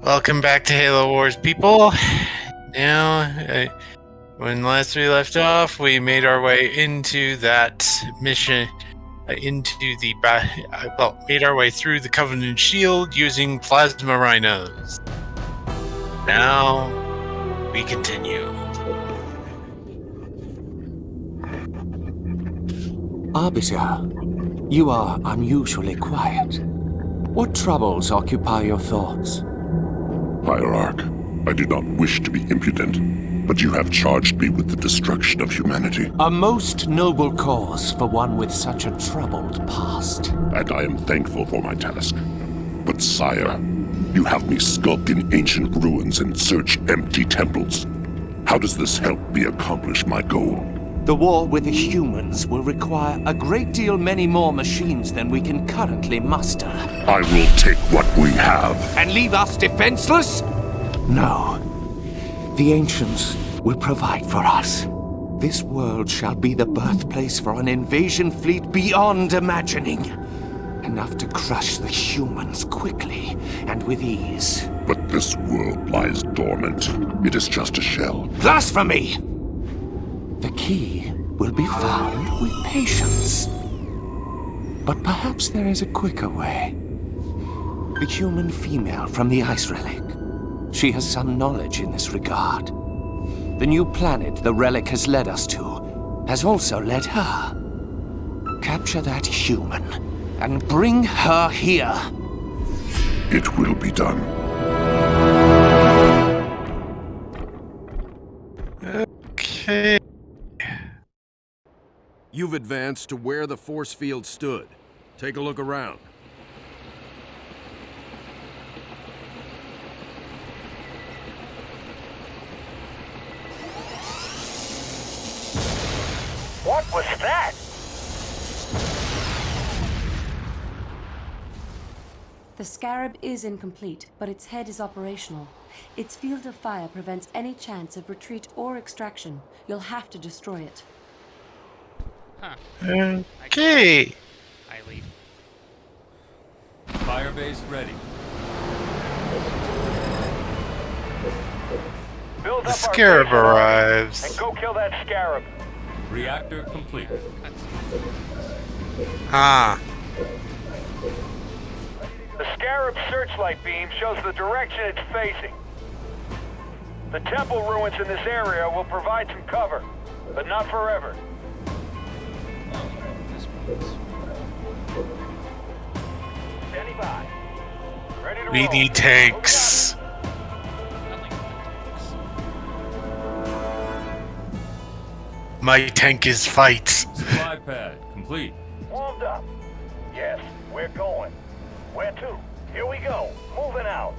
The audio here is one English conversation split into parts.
Welcome back to Halo Wars, people. Now, when last we left off, we made our way into that mission, made our way through the Covenant Shield using plasma rhinos. Now, we continue. Arbiter, you are unusually quiet. What troubles occupy your thoughts? Hierarch, I did not wish to be impudent, but you have charged me with the destruction of humanity. A most noble cause for one with such a troubled past. And I am thankful for my task. But sire, you have me skulk in ancient ruins and search empty temples. How does this help me accomplish my goal? The war with the humans will require a great deal many more machines than we can currently muster. I will take what we have. And leave us defenseless? No. The ancients will provide for us. This world shall be the birthplace for an invasion fleet beyond imagining. Enough to crush the humans quickly and with ease. But this world lies dormant. It is just a shell. Blasphemy! The key will be found with patience. But perhaps there is a quicker way. The human female from the ice relic. She has some knowledge in this regard. The new planet the relic has led us to has also led her. Capture that human and bring her here. It will be done. Okay. You've advanced to where the force field stood. Take a look around. What was that? The Scarab is incomplete, but its head is operational. Its field of fire prevents any chance of retreat or extraction. You'll have to destroy it. Okay. I leave. Firebase ready. Build The up our Scarab base line arrives. and go kill that Scarab. Reactor complete. Ah. The Scarab's searchlight beam shows the direction it's facing. The temple ruins in this area will provide some cover, but not forever. Standing by. Ready to We roll. need tanks. My tank is fight. Supply pad complete. Warmed up. Yes, we're going. Where to? Here we go. Moving out.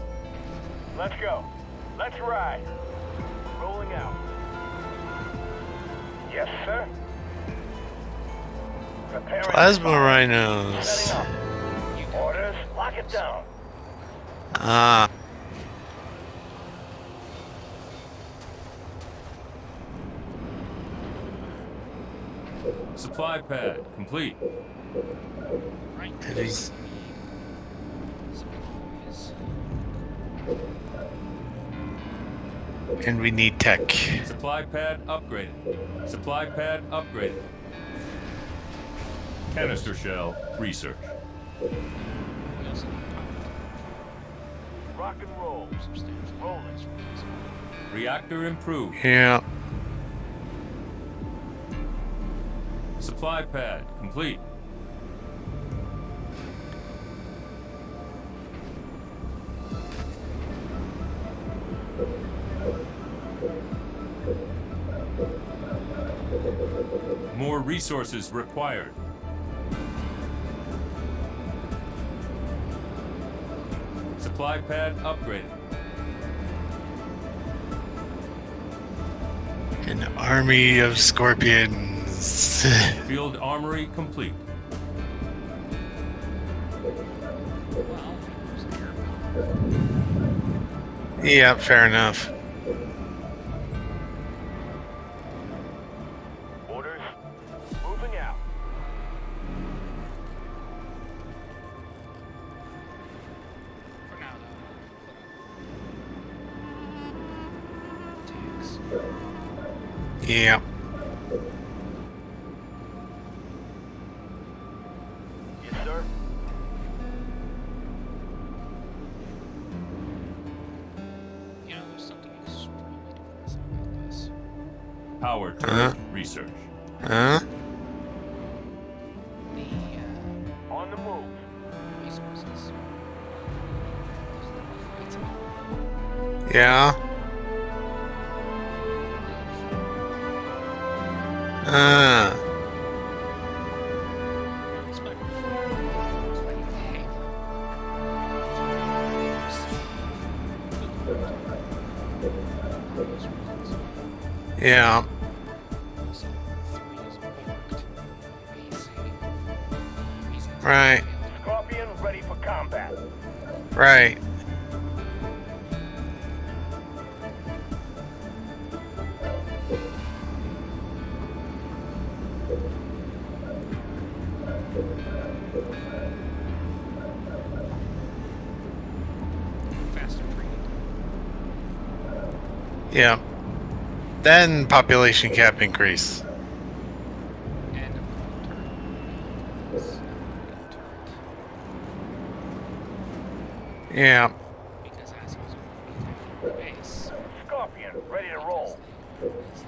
Let's go. Let's ride. Rolling out. Yes, sir. Preparing Plasma fire. rhinos. Setting up. Orders. Lock it down. Ah. Supply pad complete. Heavies. And we need tech. Supply pad upgraded. Supply pad upgraded. Canister shell research. Rock and roll. Rolling. Reactor improved. Yeah. Supply pad complete. More resources required. Supply pad upgraded. An army of scorpions. Field armory complete. Yeah, fair enough. Orders. Moving out. For now, though. Yeah. Yes, sir. You know, there's something extremely depressing about this. Power turret research. Huh? The On the move. resources. Yeah. Yeah. Right. Scorpion ready for combat. Right. Faster breed. Yeah. Then population cap increase. And a turret. Yeah. Because assholes are attacking the base. Scorpion ready to roll. Let's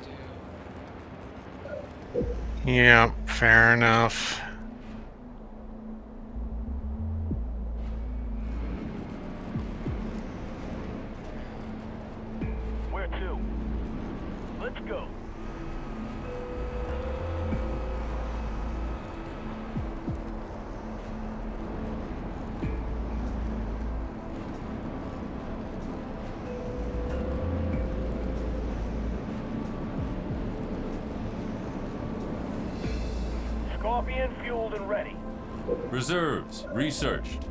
do. Yeah. Fair enough. Where to? Let's go. Scorpion fueled and ready. Reserves researched.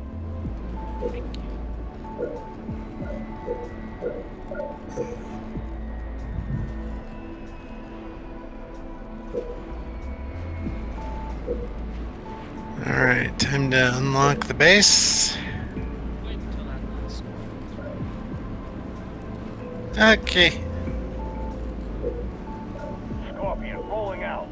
Alright, time to unlock the base. Wait until that last score. Okay. Scorpion rolling out.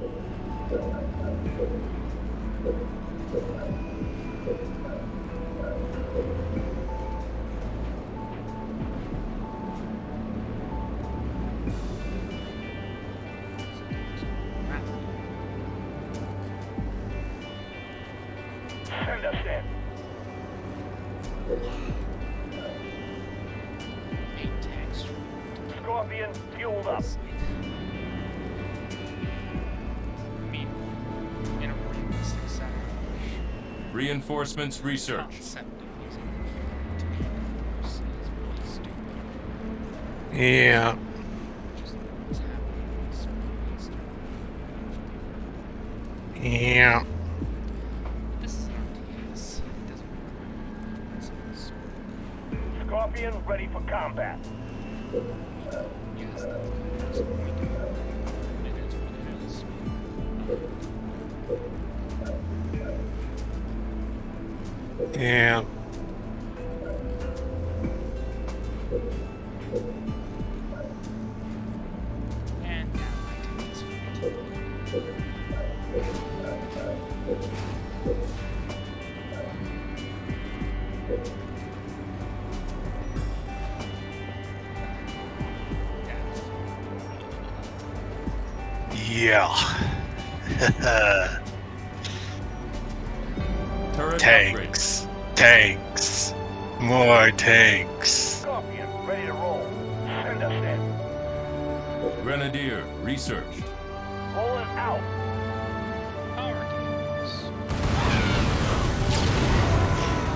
Send us in. 8 tanks. Scorpion fueled up. Mean, in a realistic setting, Reinforcements research. concept of using to be force is really stupid. Yeah. Just what's happening is really stupid. Yeah. This is RTS. It doesn't require principles. Scorpion ready for combat. Yes, that's what we do. It is what it is. Yeah. And now I take this for Yeah. Turret upgrade. Tanks. Tanks. More tanks. Scorpion ready to roll. Send us in. Grenadier researched. Rolling out. power cables.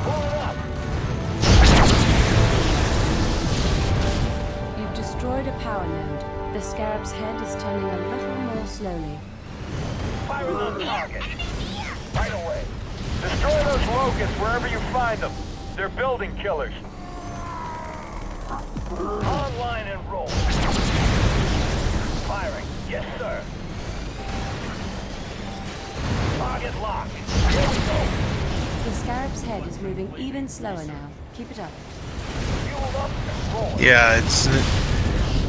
Pulling up. You've destroyed a power node. The Scarab's head is turning a little more slowly. Firing on target. Right away. Destroy those locusts wherever you find them. They're building killers. Online and roll. Firing. Yes, sir. Target locked. Here we go. The Scarab's head is moving even slower now. Keep it up. Fueled up and rolling. Yeah, it's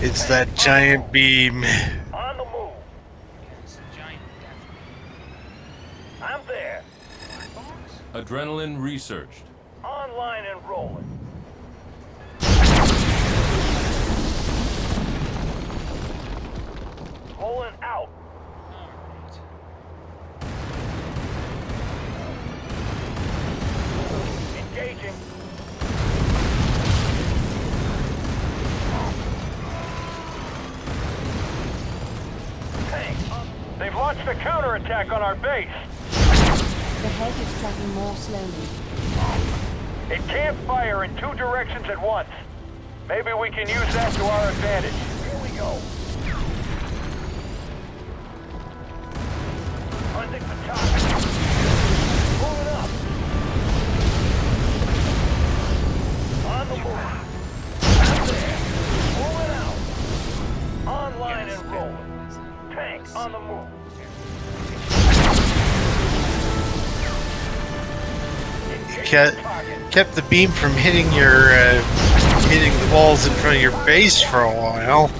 It's that giant beam. On the move. Yes, giant death. I'm there. Box? Adrenaline researched. Online and rolling. Rolling out. Alright. Engaging. Tank. They've launched a counterattack on our base. The head is tracking more slowly. It can't fire in two directions at once. Maybe we can use that to our advantage. Here we go. Hunting for target. Moving up. On the move. Out there. Moving out. Online and rolling. Tank on the move. Kept the beam from hitting your hitting the walls in front of your base for a while.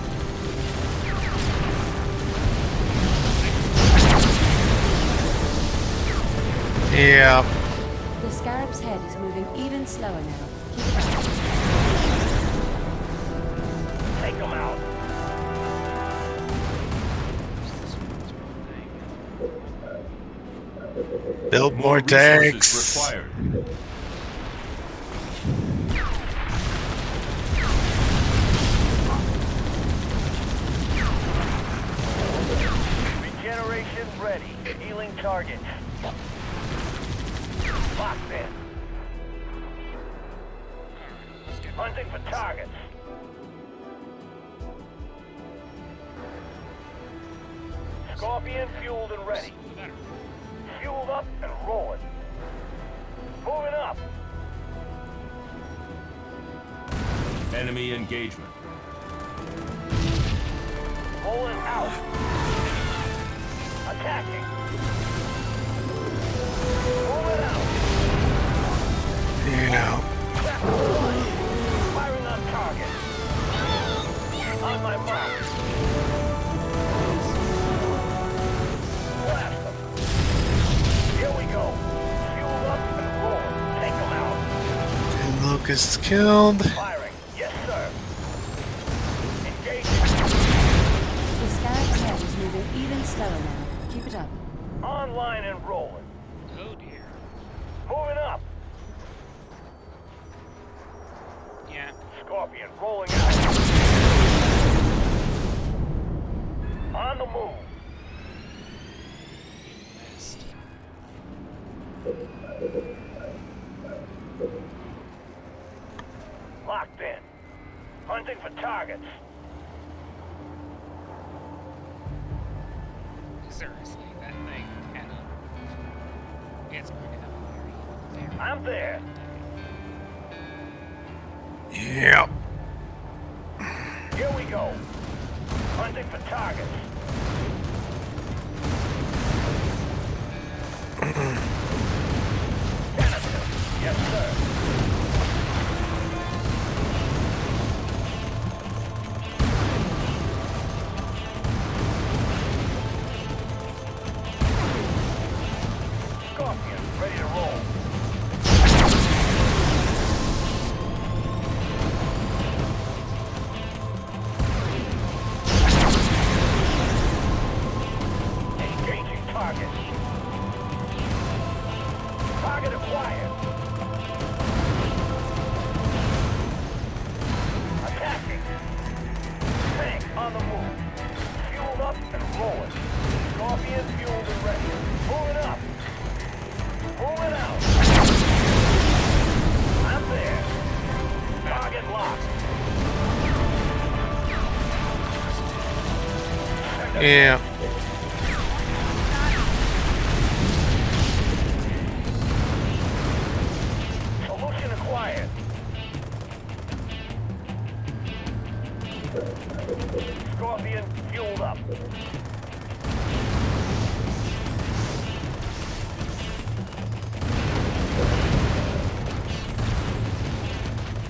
Yeah. The Scarab's head is moving even slower now. Keep it up. Take them out. Build more Resources tanks. required. Regeneration ready. Healing targets. Locked in. Hunting for targets. Scorpion fueled and ready. Fueled up and rolling. Moving up. Enemy engagement. Rolling out. Attacking. Moving out. Yeah. Firing on target. On my mark. Blast them. Here we go. Fuel up and roll. Take them out. And Locust killed. Firing. Yes, sir. Engaging. The Scarab's head is moving even slower now. Keep it up. Online and rolling. Oh dear. Moving up. Yeah. Scorpion rolling out. On the move. Missed. Locked in. Hunting for targets. Seriously, that thing cannot. It's going to have a very, very I'm there. Yeah. Here we go. Hunting for targets. Canister. Yes, sir. Scorpion, ready to roll. Engaging target. Target acquired. Attacking. Tank on the move. Fueled up and rolling. Scorpion fueled and ready. Moving up. Moving out. I'm there. Target locked. Yeah. Solution acquired. Scorpion fueled up.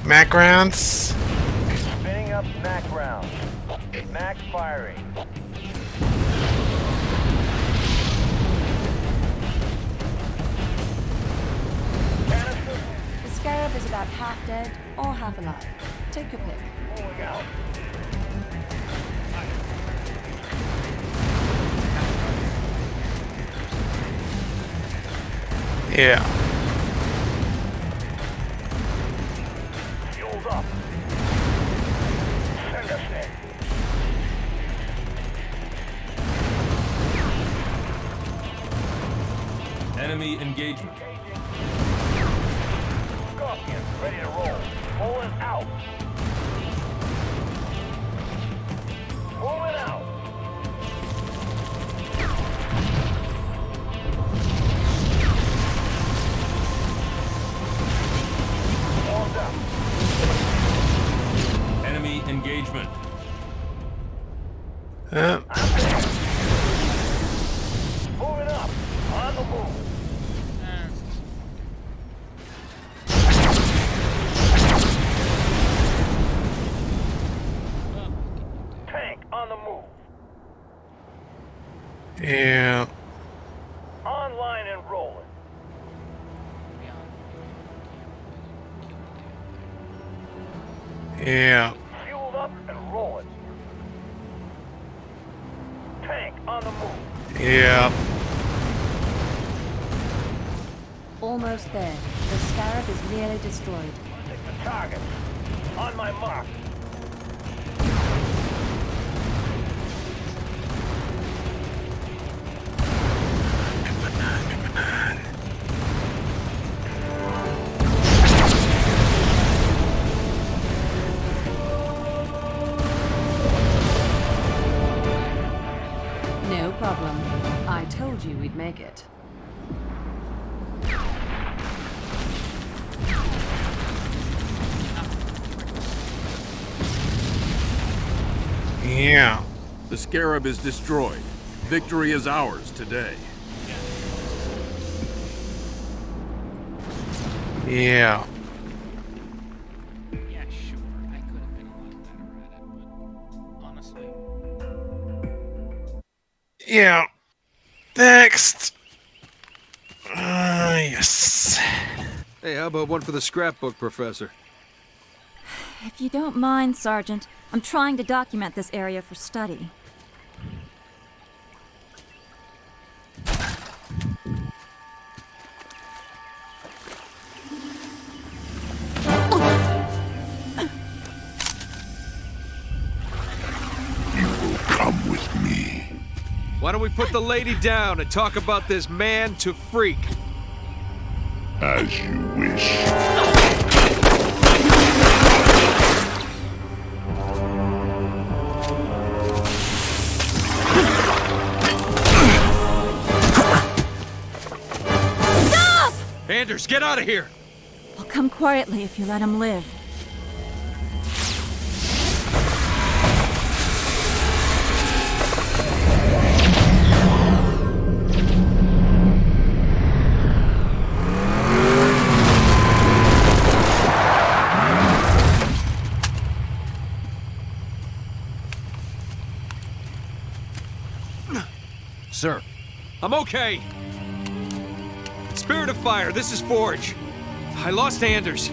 Mac rounds. Spinning up Mac rounds. Max firing. Canister The Scarab is about half dead or half alive. Take your pick. pulling out. Yeah. Fueled up. Send us in. Enemy engagement. Scorpion, ready to roll. Pulling out. Pulling out. Warmed up. Enemy engagement. Moving up. On the move. Tank on the move. Yeah. Online and rolling. Yeah. Fueled up and rolling. Tank on the move. Yeah. Almost there. The Scarab is nearly destroyed. Take the target. On my mark. No problem. I told you we'd make it. Yeah. The Scarab is destroyed. Victory is ours today. Yeah. Yeah, sure. I could have been a lot better at it, but honestly. Yeah. Next. Yes. Hey, how about one for the scrapbook, Professor? If you don't mind, Sergeant, I'm trying to document this area for study. You will come with me. Why don't we put the lady down and talk about this man to freak? As you wish. Anders, get out of here! I'll come quietly if you let him live. Sir. I'm okay. Spirit of Fire, this is Forge. I lost Anders.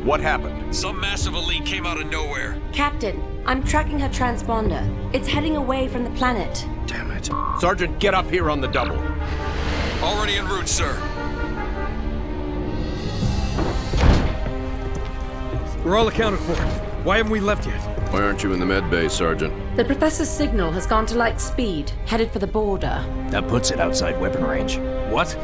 What happened? Some massive elite came out of nowhere. Captain, I'm tracking her transponder. It's heading away from the planet. Damn it. Sergeant, get up here on the double. Already en route, sir. We're all accounted for. Why haven't we left yet? Why aren't you in the med bay, Sergeant? The Professor's signal has gone to light speed, headed for the border. That puts it outside weapon range. What?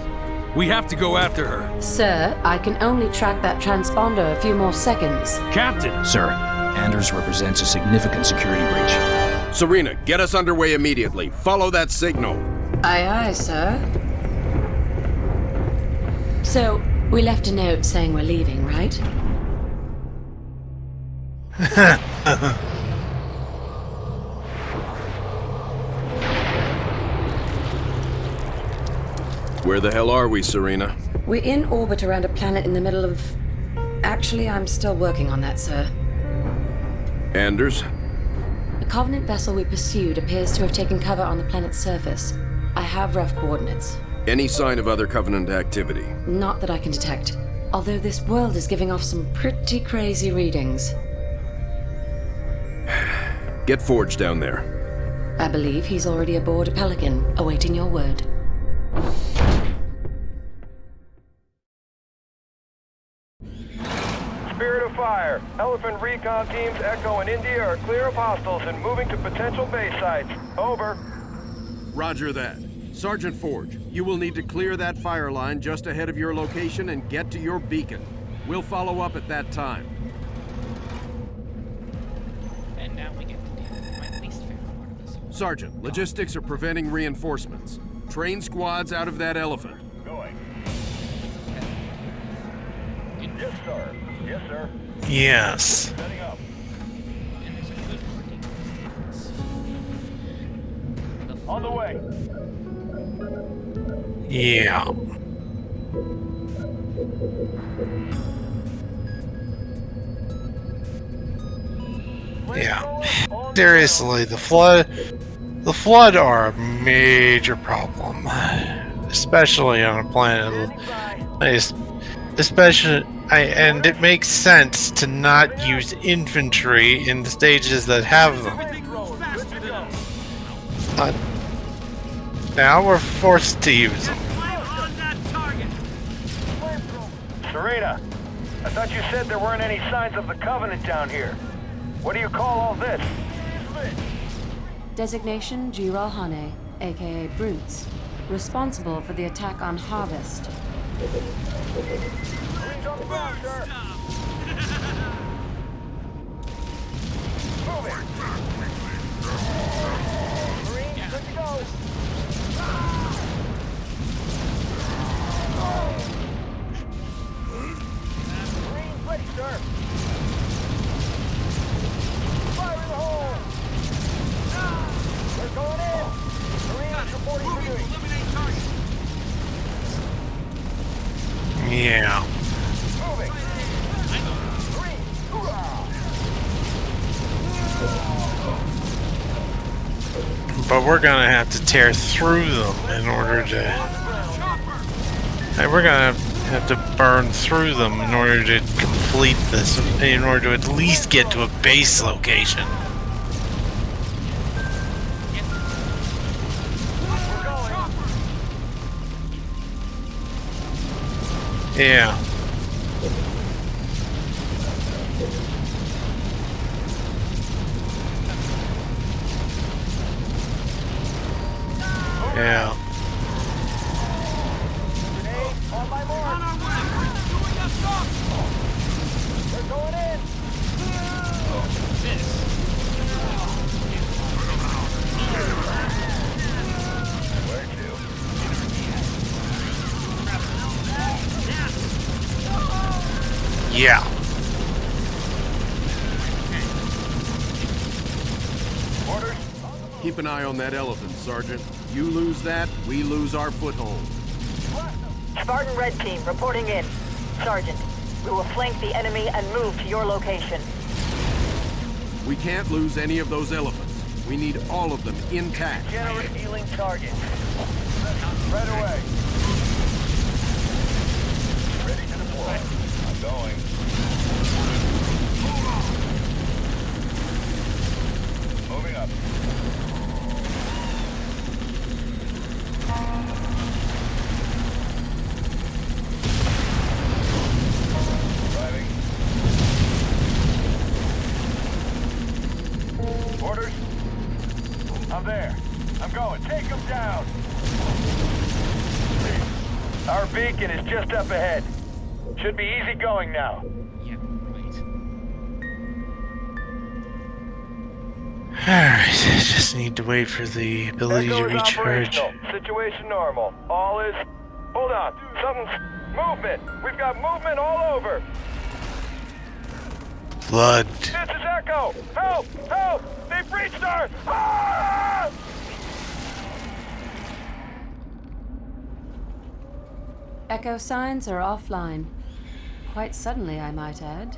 We have to go after her. Sir, I can only track that transponder a few more seconds. Captain! Sir, Anders represents a significant security breach. Serena, get us underway immediately. Follow that signal. Aye, aye, sir. So, we left a note saying we're leaving, right? Where the hell are we, Serena? We're in orbit around a planet in the middle of... Actually, I'm still working on that, sir. Anders? The Covenant vessel we pursued appears to have taken cover on the planet's surface. I have rough coordinates. Any sign of other Covenant activity? Not that I can detect. Although this world is giving off some pretty crazy readings. Get Forge down there. I believe he's already aboard a Pelican, awaiting your word. Spirit of Fire. Elephant recon teams Echo and India are clear of hostiles and moving to potential base sites. Over. Roger that. Sergeant Forge, you will need to clear that fire line just ahead of your location and get to your beacon. We'll follow up at that time. And now we get to deal with my least favorite part of this. Sergeant, logistics are preventing reinforcements. Train squads out of that elephant. Going. Yes, sir. Yes, sir. Yes. Setting up. And there's a good working. On the way. Yeah. Yeah. Seriously, the flood are a major problem, especially on a planet. And it makes sense to not use infantry in the stages that have them. Now we're forced to use them. Serena, I thought you said there weren't any signs of the Covenant down here. What do you call all this? Designation Giral Hane, aka Brutes. Responsible for the attack on Harvest. Marines on the ground, sir. Moving. Marines, good to go. Marines ready, sir. Fire in the hole. We're going in. Marines reporting for duty. Yeah. Moving. Marines, hoorah. But we're gonna have to tear through them in order to... We're gonna have to burn through them in order to complete this, in order to at least get to a base location. Yeah. Yeah. Grenade on my mark. We're going in. Where to? Yeah. Orders. Keep an eye on that elephant, Sergeant. You lose that, we lose our foothold. Spartan Red Team reporting in. Sergeant, we will flank the enemy and move to your location. We can't lose any of those elephants. We need all of them intact. Generate healing target. Right away. Ready to deploy. I'm going. Moving up. Driving. Orders. I'm there. I'm going. Take them down. Our beacon is just up ahead. Should be easy going now. Yeah, right. Alright, just need to wait for the ability to Echo is recharge. operational. Situation normal. All is... Hold on. Something's... Movement. We've got movement all over. Blood. This is Echo. Help! Help! They breached our... Ah! Echo signs are offline. Quite suddenly, I might add.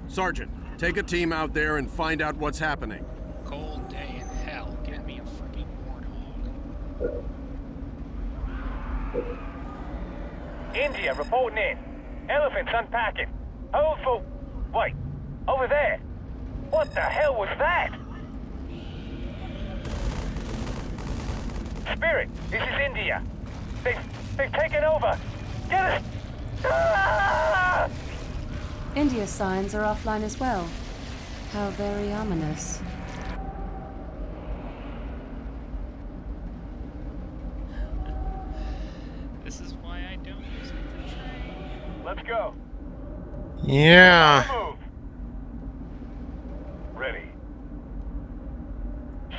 Sergeant, Take a team out there and find out what's happening. Cold day in hell. Get me a freaking warthog. India reporting in. Elephants unpacking. Hold for... Wait. Over there. What the hell was that? Spirit, this is India. They've taken over. Get us! Ah! India's signs are offline as well. How very ominous. This is why I don't use infantry. Let's go. Yeah. Move. Ready.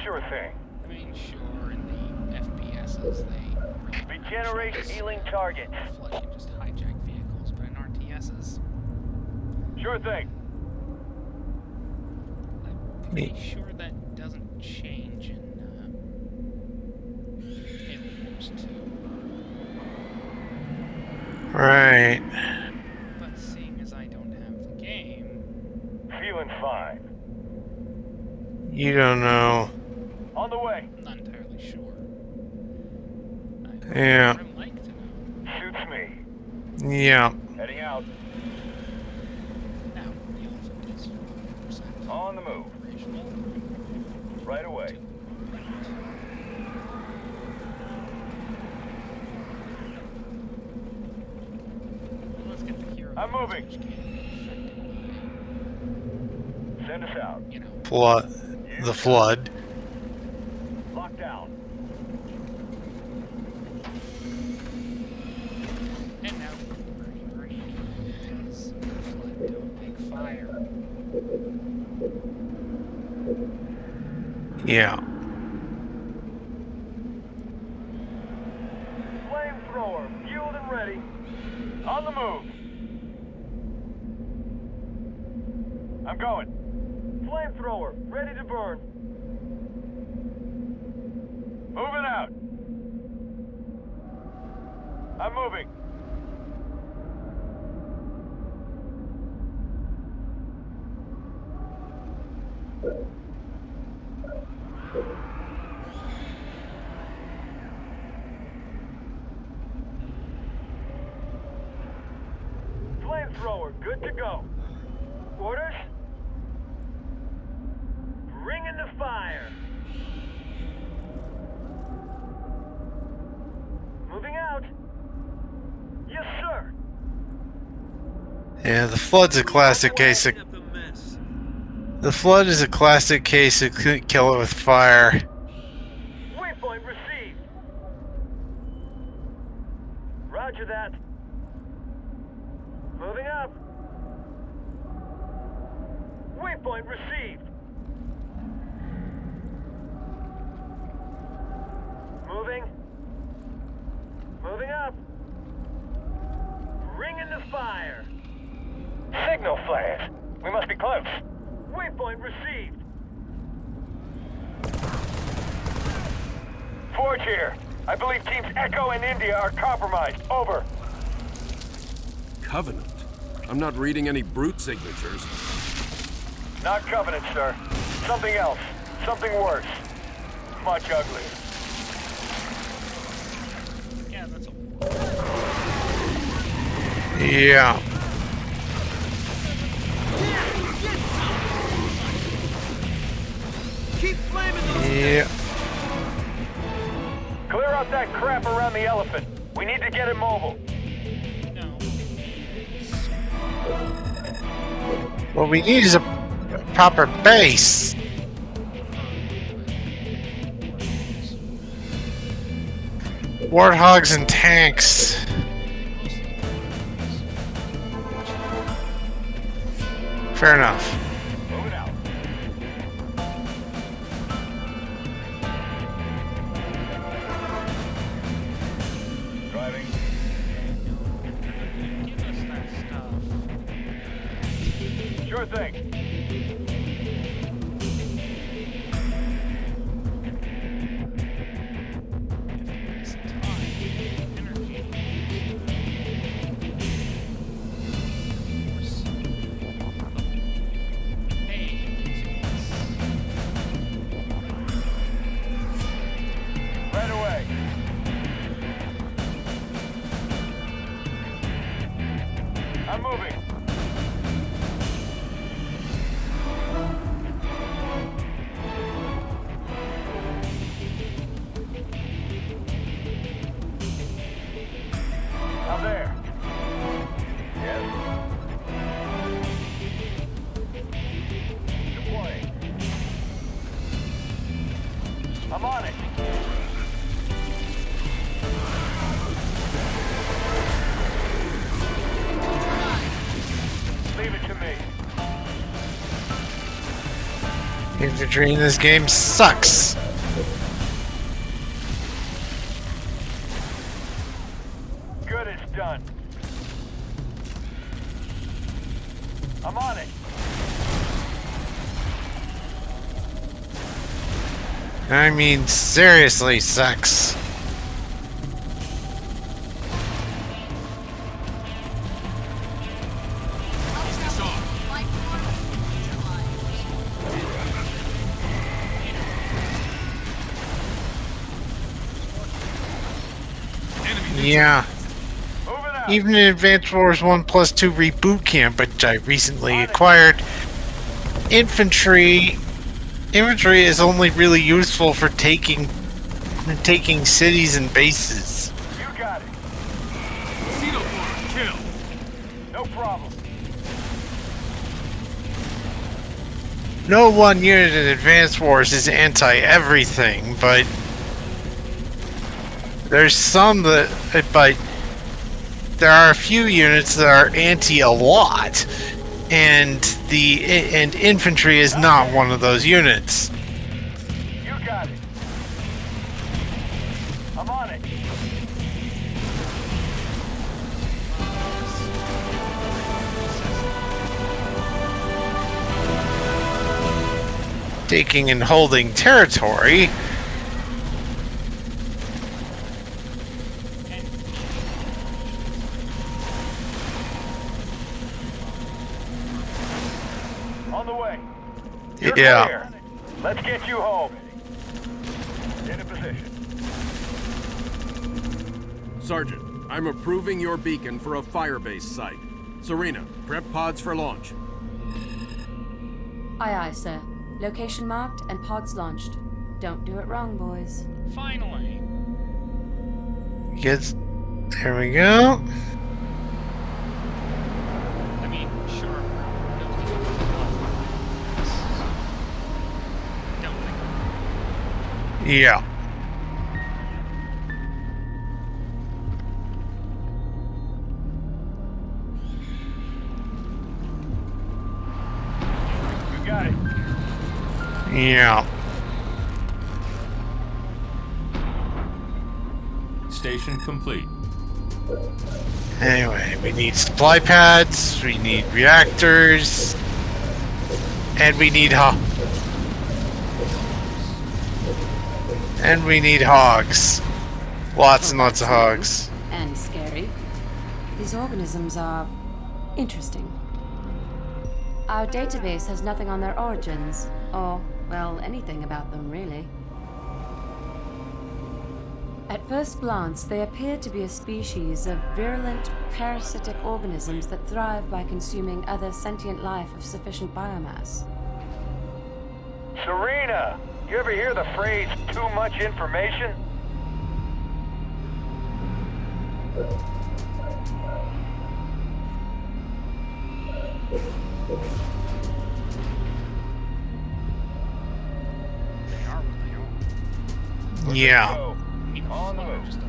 Sure thing. I mean, sure, in the FPSs they Regenerate healing target. Flood can just hijack vehicles, but in RTSs, Sure thing. I'm pretty sure that doesn't change in Halo Wars 2. Right. But seeing as I don't have the game, Feeling fine. You don't know. On the way. I'm not entirely sure. Yeah. I'd like to know. Suits me. Yeah. Heading out. Now, the elephant is 100% On the move. operational. Right away. Let's get the hero. I'm moving. Which can be affected by, Send us out. you know, Flood. The flood. Locked down. and now Bernie because flood to a big fire. Yeah. Flamethrower, fueled and ready. On the move. I'm going. Flamethrower, ready to burn. Moving out. I'm moving. Flamethrower, good to go. Orders? Bring in the fire. Moving out. Yes, sir. Yeah, the flood's a classic case of... The flood is a classic case of kill it with fire. Waypoint received. Roger that. Moving up. Waypoint received. Moving. Moving up. Bring in the fire. Signal flash. We must be close. Waypoint received. Forge here. I believe teams Echo and India are compromised. Over. Covenant? I'm not reading any brute signatures. Not Covenant, sir. Something else. Something worse. Much uglier. Yeah, that's all. Yeah. Keep flaming those. Yeah. Clear out that crap around the elephant. We need to get it mobile. No. What we need is a proper base. Warthogs and tanks. Fair enough. Moving out. Driving. Give us that stuff. Sure thing. It's time, energy. Force. Leave it to me. Infantry in this game sucks. Good, it's done. I'm on it. I mean, seriously sucks. Yeah. Even in Advanced Wars 1+2 Reboot Camp, which I recently acquired, infantry is only really useful for taking cities and bases. You got it. Kill. No problem. No one unit in Advanced Wars is anti-everything, but there's some that, but there are a few units that are anti a lot, and infantry is not one of those units. You got it. I'm on it. Taking and holding territory. On the way. You're Yeah. clear. Let's get you home. In a position. Sergeant, I'm approving your beacon for a firebase site. Serena, prep pods for launch. Aye, aye, sir. Location marked and pods launched. Don't do it wrong, boys. Finally. Yes. There we go. I mean, sure. Don't think. Yeah. You got it. Yeah. Station complete. Anyway, we need supply pads, we need reactors, and we need hogs. Lots and lots of hogs. And scary. These organisms are interesting. Our database has nothing on their origins, or, well, anything about them, really. At first glance, they appear to be a species of virulent, parasitic organisms that thrive by consuming other sentient life of sufficient biomass. Serena, you ever hear the phrase, too much information? They are what they are. Yeah. On the move. Just a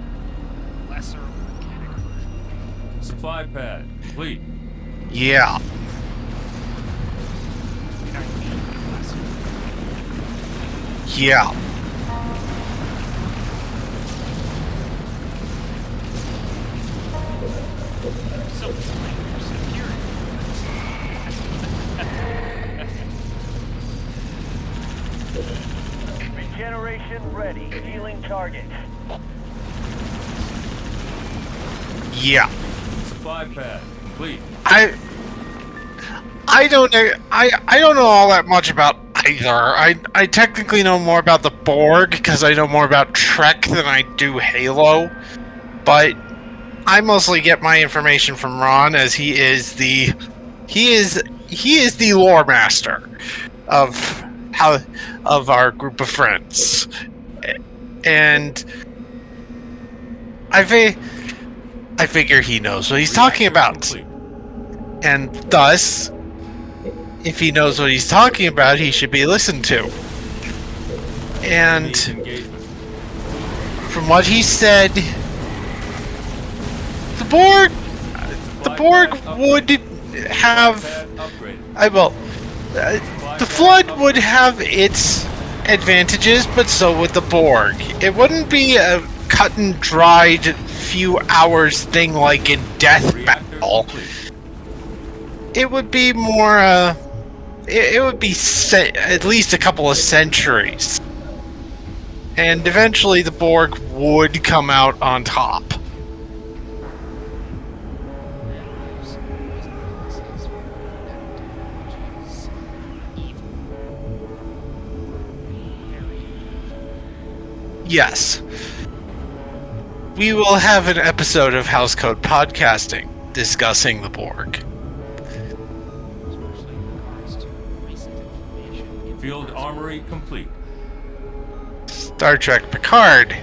lesser mechanic version. Supply pad complete. Yeah. Yeah. So it's like security. Regeneration ready. Healing targets. Yeah. Supply pad complete. I don't know. I don't know all that much about either. I technically know more about the Borg because I know more about Trek than I do Halo, but I mostly get my information from Ron, as he is the lore master of our group of friends, and I figure he knows what he's talking about, and thus, if he knows what he's talking about, he should be listened to. And from what he said, the Borg have. Pad upgraded. I will. The Flood would have its advantages, but so would the Borg. It wouldn't be a cut and dried few hours thing like in Death Reactor Battle. complete. It would be more. It would be at least a couple of centuries, and eventually the Borg would come out on top. Yes. We will have an episode of House Code Podcasting discussing the Borg. Field armory complete. Star Trek Picard.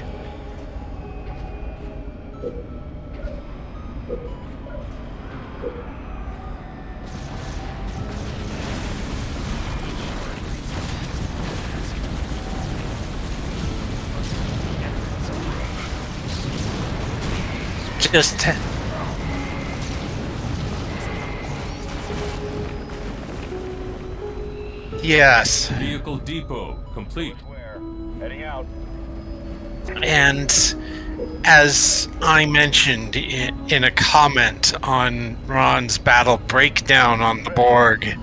Just yes. Vehicle depot complete. Heading out. And as I mentioned in a comment on Ron's battle breakdown on the Borg,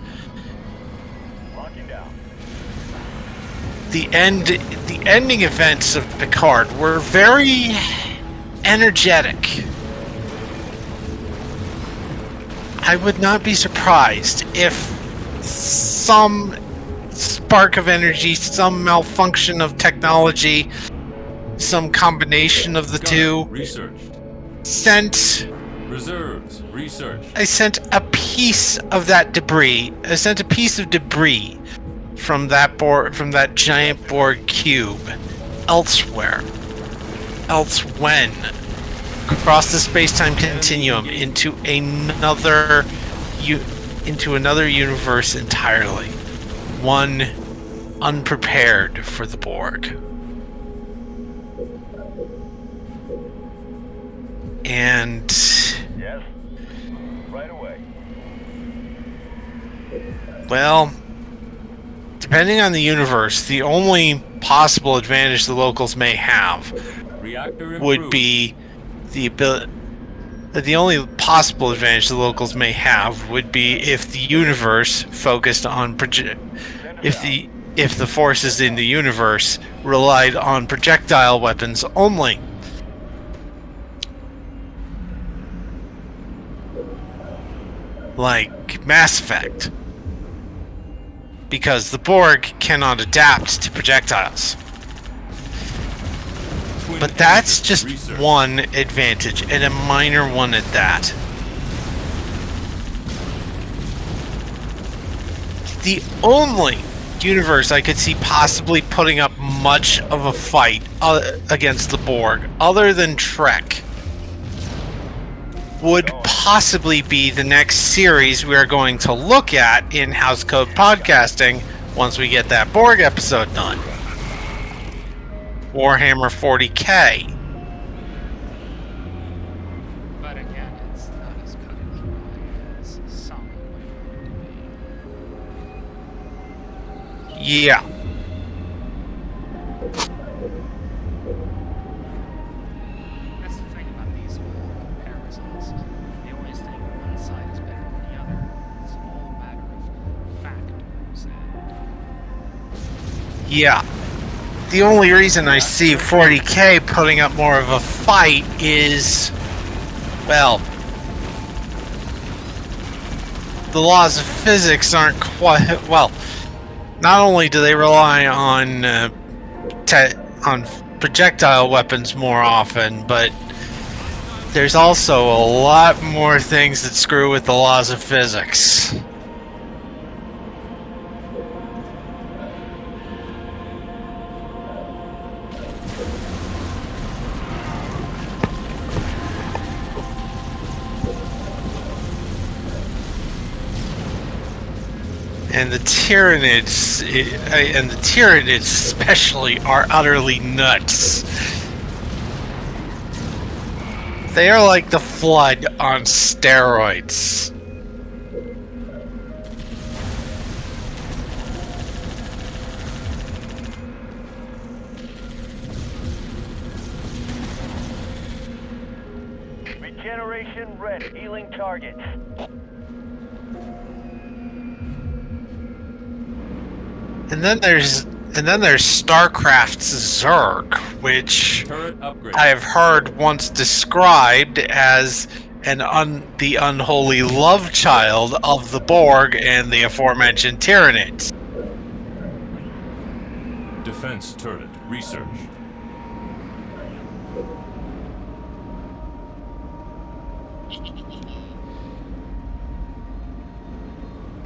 the ending events of Picard were very energetic. I would not be surprised if some spark of energy, some malfunction of technology, some combination of the two Researched. sent Reserves. Researched. I sent a piece of that debris. I sent a piece of debris from that giant Borg cube elsewhere. Elsewhen. Across the space-time continuum into another universe entirely. One unprepared for the Borg. And Yes. Right away. well, depending on the universe, the only possible advantage the locals may have Reactor would improved. be the only possible advantage the locals may have would be if the universe focused on if the forces in the universe relied on projectile weapons only. Like Mass Effect. Because the Borg cannot adapt to projectiles. But that's just one advantage, and a minor one at that. The only universe I could see possibly putting up much of a fight against the Borg, other than Trek, would possibly be the next series we are going to look at in House Code Podcasting once we get that Borg episode done. Warhammer 40k. But again, it's not as cut and dry as some would be. Yeah. That's the thing about these comparisons. They always think one side is better than the other. It's all a matter of factors and Yeah. The only reason I see 40k putting up more of a fight is, well, the laws of physics aren't quite, well, not only do they rely on on projectile weapons more often, but there's also a lot more things that screw with the laws of physics. And the Tyranids, especially, are utterly nuts. They are like the Flood on steroids. Mission ready. Healing targets. And then there's StarCraft's Zerg, which I have heard once described as the unholy love child of the Borg and the aforementioned Tyranids. Defense turret research.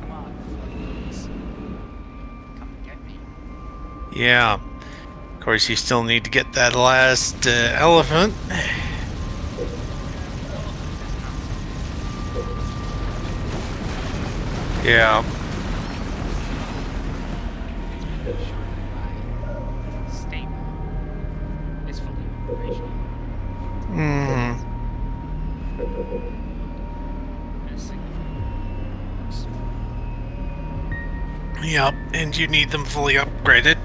Come on, please. Come get me. Yeah. Of course, you still need to get that last elephant. Yeah. Statement is fully operational. Yep, and you need them fully upgraded.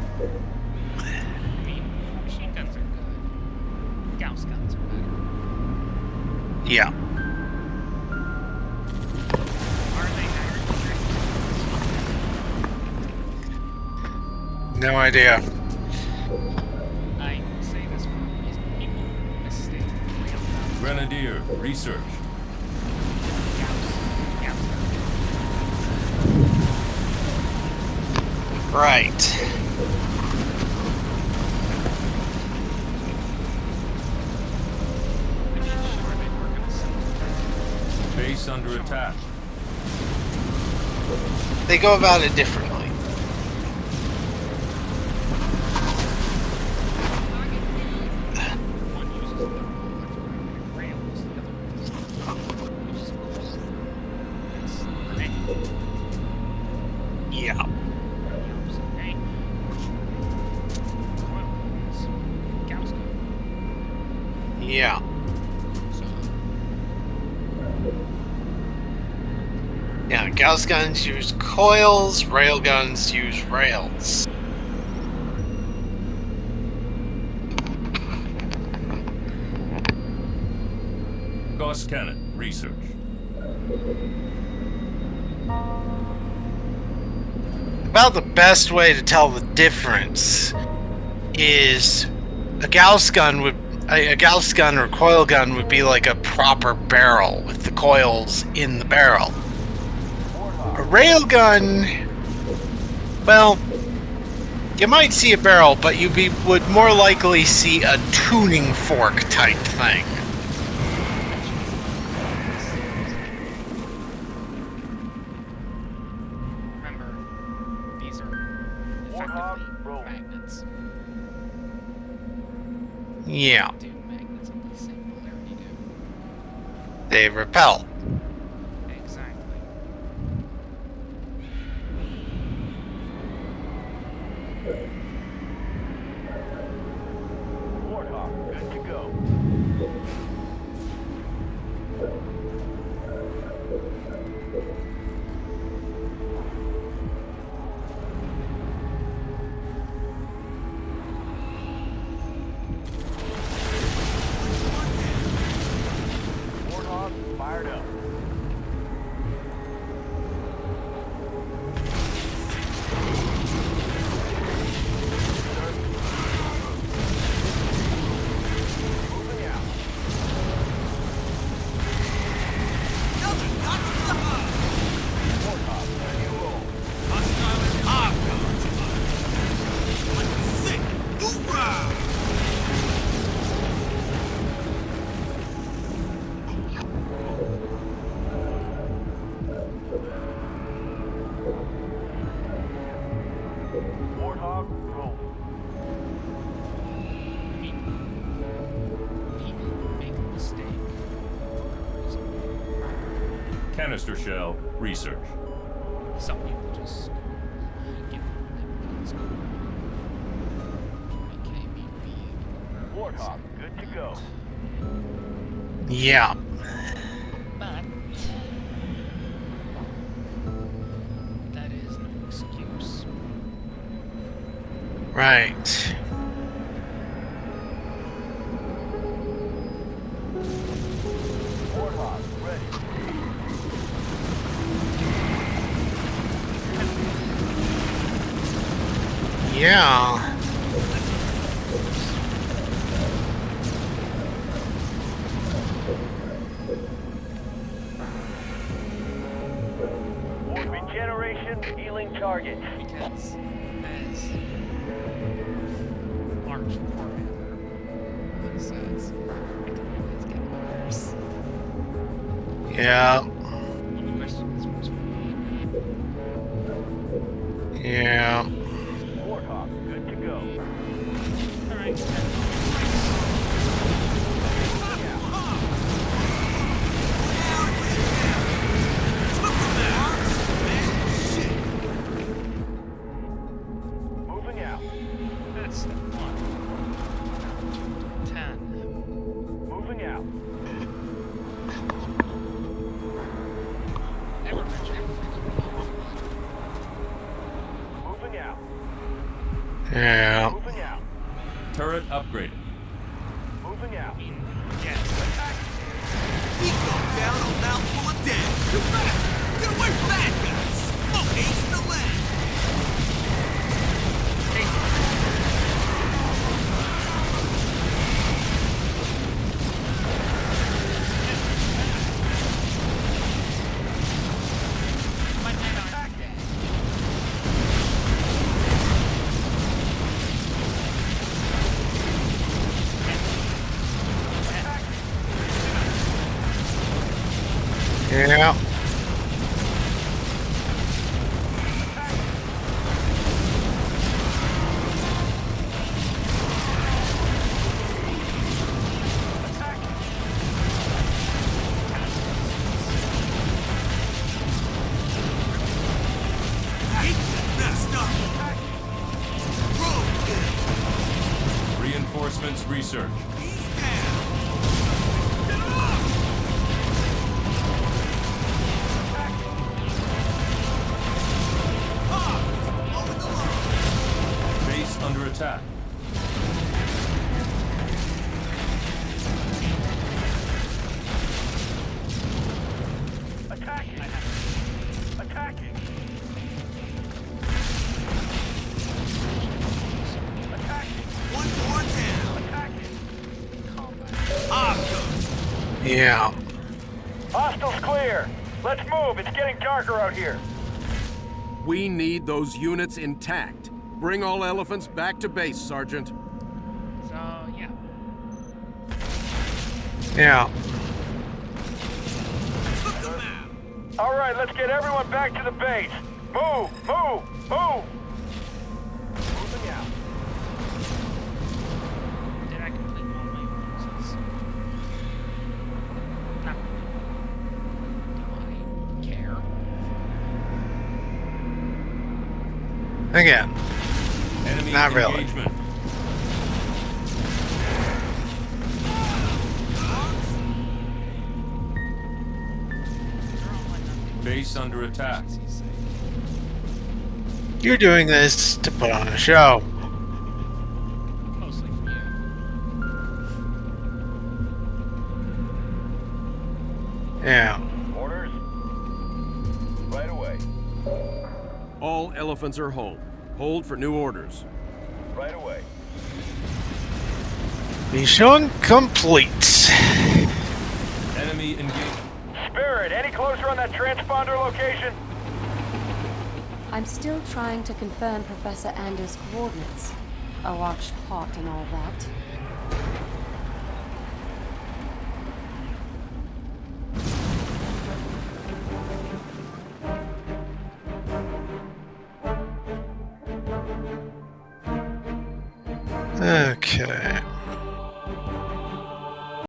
I mean, machine guns are good. Gauss guns are better. Yeah. Are they higher security? No idea. I say this for a reason. People mistake railguns. Grenadier research. Right. Base under attack. They go about it differently. One uses the rails, the other uses coal. It's an angle. Yeah. The opposite angle. Coil guns, Gauss gun. Yeah. Yeah, Gauss guns use coils, rail guns use rails. Gauss cannon research. About the best way to tell the difference is a Gauss gun or coil gun would be like a proper barrel with the coils in the barrel. A railgun, well, you might see a barrel, but you would more likely see a tuning fork type thing. Remember, these are effectively magnets. Yeah. Do magnets of the same polarity do? They repel. Exactly. Warthog, good to go. Warthog fired up. Moving out. Warthog, ready to roll. Warthog, roll. People make a mistake. Canister shell research. Some people just give them it's cool. Warthog, good to go. Yeah. But that is no excuse. Right. Warthog, Yeah. Regeneration healing target. Because as March Warhammer says, it can always get worse. Yeah. The question is, which one? Yeah. Warthog, good to go. Alright. Moving out. That's 1. 10. Moving out. Never mentioned. Moving out. Yeah. Moving out. Turret upgraded. Moving out. Yes. We go down a mouthful of dead. Too fast! Get away from that guy! Smoke ace the leg! My men aren't dead. Yeah. Messed up! Reinforcements research. Base under attack. Attacking. Attacking. Attacking. One more down. Attacking. Awesome. Yeah. Hostiles clear. Let's move. It's getting darker out here. We need those units intact. Bring all elephants back to base, Sergeant. So, yeah. Yeah. All right, let's get everyone back to the base. Move, move, move. Moving out. Did I complete all my bonuses? Not really. Do I care? Again. Enemy Not really. engagement. Base under attack. You're doing this to put on a show. Mostly for you. Yeah. Orders. Right away. All elephants are home. Hold for new orders. Right away. Mission complete. Enemy engagement. Spirit, any closer on that transponder location? I'm still trying to confirm Professor Anders' coordinates. A watched hot and all that. Okay.